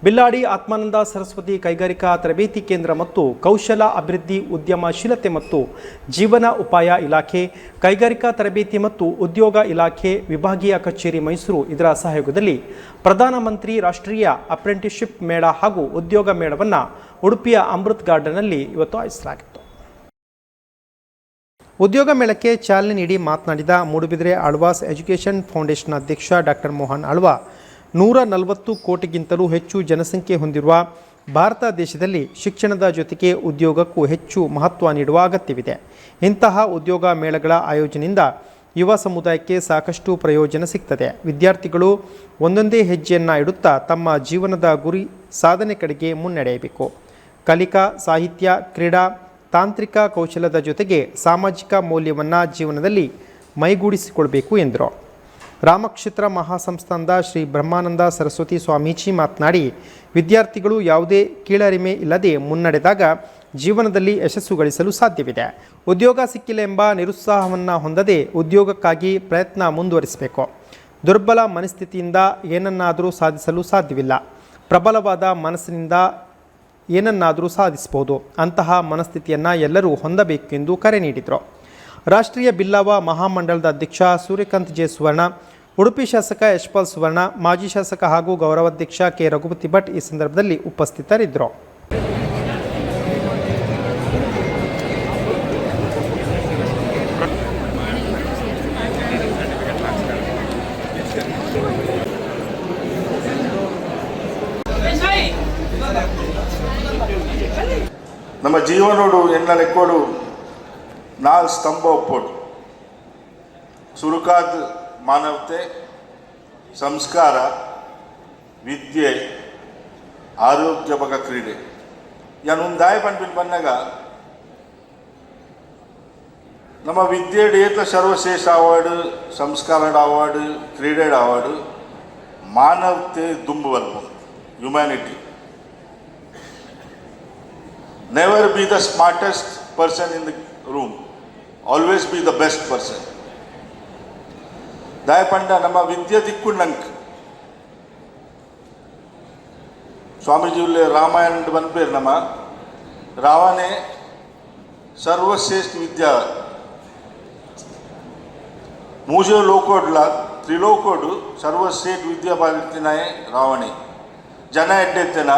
ಬಿಲ್ಲಾಡಿ ಆತ್ಮಾನಂದ ಸರಸ್ವತಿ ಕೈಗಾರಿಕಾ ತರಬೇತಿ ಕೇಂದ್ರ ಮತ್ತು ಕೌಶಲ ಅಭಿವೃದ್ಧಿ ಉದ್ಯಮಶೀಲತೆ ಮತ್ತು ಜೀವನ ಉಪಾಯ ಇಲಾಖೆ, ಕೈಗಾರಿಕಾ ತರಬೇತಿ ಮತ್ತು ಉದ್ಯೋಗ ಇಲಾಖೆ ವಿಭಾಗೀಯ ಕಚೇರಿ ಮೈಸೂರು ಇದರ ಸಹಯೋಗದಲ್ಲಿ ಪ್ರಧಾನಮಂತ್ರಿ ರಾಷ್ಟ್ರೀಯ ಅಪ್ರೆಂಟಿಸ್‌ಶಿಪ್ ಮೇಳ ಹಾಗೂ ಉದ್ಯೋಗ ಮೇಳವನ್ನು ಉಡುಪಿಯ ಅಮೃತ್ ಗಾರ್ಡನ್ನಲ್ಲಿ ಇವತ್ತು ಆಯೋಜಿಸಲಾಗಿತ್ತು. ಉದ್ಯೋಗ ಮೇಳಕ್ಕೆ ಚಾಲನೆ ನೀಡಿ ಮಾತನಾಡಿದ ಮೂಡುಬಿದಿರೆ ಆಳ್ವಾಸ್ ಎಜುಕೇಷನ್ ಫೌಂಡೇಶನ್ ಅಧ್ಯಕ್ಷ ಡಾಕ್ಟರ್ ಮೋಹನ್ ಆಳ್ವಾ, 140 ಕೋಟಿಗಿಂತಲೂ ಹೆಚ್ಚು ಜನಸಂಖ್ಯೆ ಹೊಂದಿರುವ ಭಾರತ ದೇಶದಲ್ಲಿ ಶಿಕ್ಷಣದ ಜೊತೆಗೆ ಉದ್ಯೋಗಕ್ಕೂ ಹೆಚ್ಚು ಮಹತ್ವ ನೀಡುವ ಅಗತ್ಯವಿದೆ. ಇಂತಹ ಉದ್ಯೋಗ ಮೇಳಗಳ ಆಯೋಜನೆಯಿಂದ ಯುವ ಸಮುದಾಯಕ್ಕೆ ಸಾಕಷ್ಟು ಪ್ರಯೋಜನ ಸಿಗ್ತದೆ. ವಿದ್ಯಾರ್ಥಿಗಳು ಒಂದೊಂದೇ ಹೆಜ್ಜೆಯನ್ನು ಇಡುತ್ತಾ ತಮ್ಮ ಜೀವನದ ಗುರಿ ಸಾಧನೆ ಕಡೆಗೆ ಮುನ್ನಡೆಯಬೇಕು. ಕಲಿಕಾ, ಸಾಹಿತ್ಯ, ಕ್ರೀಡಾ, ತಾಂತ್ರಿಕ ಕೌಶಲದ ಜೊತೆಗೆ ಸಾಮಾಜಿಕ ಮೌಲ್ಯವನ್ನು ಜೀವನದಲ್ಲಿ ಮೈಗೂಡಿಸಿಕೊಳ್ಬೇಕು ಎಂದರು. ರಾಮಕ್ಷೇತ್ರ ಮಹಾಸಂಸ್ಥಾನದ ಶ್ರೀ ಬ್ರಹ್ಮಾನಂದ ಸರಸ್ವತಿ ಸ್ವಾಮೀಜಿ ಮಾತನಾಡಿ, ವಿದ್ಯಾರ್ಥಿಗಳು ಯಾವುದೇ ಕೀಳರಿಮೆ ಇಲ್ಲದೆ ಮುನ್ನಡೆದಾಗ ಜೀವನದಲ್ಲಿ ಯಶಸ್ಸು ಗಳಿಸಲು ಸಾಧ್ಯವಿದೆ. ಉದ್ಯೋಗ ಸಿಕ್ಕಿಲ್ಲ ಎಂಬ ನಿರುತ್ಸಾಹವನ್ನು ಹೊಂದದೆ ಉದ್ಯೋಗಕ್ಕಾಗಿ ಪ್ರಯತ್ನ ಮುಂದುವರಿಸಬೇಕು. ದುರ್ಬಲ ಮನಸ್ಥಿತಿಯಿಂದ ಏನನ್ನಾದರೂ ಸಾಧಿಸಲು ಸಾಧ್ಯವಿಲ್ಲ. ಪ್ರಬಲವಾದ ಮನಸ್ಸಿನಿಂದ ಏನನ್ನಾದರೂ ಸಾಧಿಸಬಹುದು. ಅಂತಹ ಮನಸ್ಥಿತಿಯನ್ನು ಎಲ್ಲರೂ ಹೊಂದಬೇಕೆಂದು ಕರೆ ನೀಡಿದರು. ರಾಷ್ಟ್ರೀಯ ಬಿಲ್ಲವ ಮಹಾಮಂಡಲದ ಅಧ್ಯಕ್ಷ ಸೂರ್ಯಕಾಂತ್ ಜೆ ಸುವರ್ಣ, ಉಡುಪಿ ಶಾಸಕ ಯಶ್ಪಾಲ್ ಸುವರ್ಣ, ಮಾಜಿ ಶಾಸಕ ಹಾಗೂ ಗೌರವಾಧ್ಯಕ್ಷ ಕೆ ರಘುಪತಿ ಭಟ್ ಈ ಸಂದರ್ಭದಲ್ಲಿ ಉಪಸ್ಥಿತರಿದ್ದರು. ನಮ್ಮ ಜೀವನೋಡು ಎನ್ನ ಲೆಕ್ಕೋಡು 4 ಸ್ತಂಭ ಒಪ್ಪೋಡು. ಸುರುಕಾದ ಮಾನವತೆ, ಸಂಸ್ಕಾರ, ವಿದ್ಯೆ, ಆರೋಗ್ಯ ಬಗ ಕ್ರೀಡೆ. ಯಾನೊಂದಾಯ ಪಂಪಿನ ಬಂದಾಗ ನಮ್ಮ ವಿದ್ಯೆಡ್ ಏತ ಸರ್ವಶ್ರೇಷ್ಠ ಅವಾರ್ಡ್, ಸಂಸ್ಕಾರದ ಅವಾರ್ಡ್, ಕ್ರೀಡೆಡ್ ಅವಾರ್ಡ್, ಮಾನವತೆ ದುಂಬು ಬರ್ಬು, humanity. Never be the smartest person in the room. Always be the best person. ದಯಪಂಡ ನಮ್ಮ ವಿದ್ಯೆ ದಿಕ್ಕುಂಡಂಕ್ ಸ್ವಾಮೀಜಿ ಉಲ್ಲೆ ರಾಮಾಯಣ ಬಂದ್ಪೇರು ನಮ್ಮ ರಾವಣೆ ಸರ್ವಶ್ರೇಷ್ಠ ವಿದ್ಯಾ ಮೂಜೋ ಲೋಕೋಡ್ಲ ತ್ರಿಲೋಕೋಡು ಸರ್ವಶ್ರೇಷ್ಠ ವಿದ್ಯಾ ಬಾಗಿರ್ತಿನಾಯೆ ರಾವಣೆ. ಜನ ಎಡ್ಡೆತ್ತೇನ